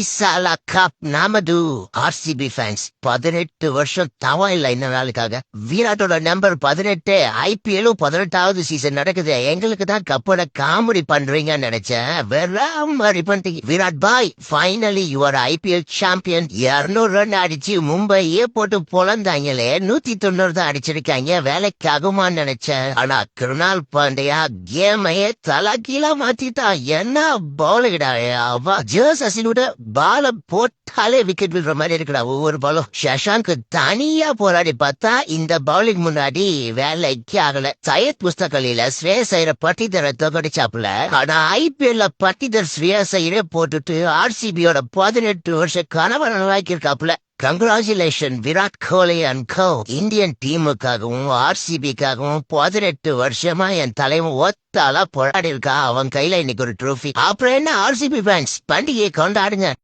இசாலா cup நமது RCB fans 18 வருஷம் தவா இல்ல இந்த நாளுக்காக. விராட்டோட நம்பர் 18. ஐபிஎல்லும் 18வது சீசன் நடக்குது. எங்களுக்கு தான் கப்போட காமெடி பண்றீங்கன்னு நினைச்சேன். வேற மாதிரி பண்ணிட்டீங்க. விராட் பாய், finally your IPL champion. 200 run அடிச்சு மும்பையே போட்டு பொழந்தாங்களே. 190 தான் அடிச்சிருக்காங்க. வேலைக்கு ஆகுமான்னு நினைச்சேன். ஆனா கிருணால் பாண்டியா கேமையே தலகீழா மாத்திட்டான். என்ன பவுலிங்கடா அவ. ஜெர்சசிலோட பால போட்டாலே விக்கெட் விடுற மாதிரி இருக்குடா ஒவ்வொரு பாலும். சஷாங்க் தனியா போராடி பார்த்தா இந்த பவுலிங் முன்னாடி வேலைக்கு ஆகல. சையத் புஸ்தகலில ஸ்ரேயஸ் ஐயரை பட்டிதரை தோக்கடிச்சாப்புல. ஆனா ஐபிஎல்ல பட்டிதர் ஸ்ரேயஸ் ஐயரே போட்டுட்டு ஆர்சிபியோட 18 வருஷ கனவை நல்லாக்கியிருக்காப்புல. Congratulation Virat Kohli and co. Indian டீமுக்காகவும் ஆர்சிபிக்காகவும் 18 வருஷமா என் தலைவன் ஒத்தாலா போராடி இருக்கா. அவன் கையில இன்னைக்கு ஒரு ட்ரோஃபி. அப்புறம் என்ன ஆர்சிபி ஃபேன்ஸ், பண்டிகையை கொண்டாடுங்க.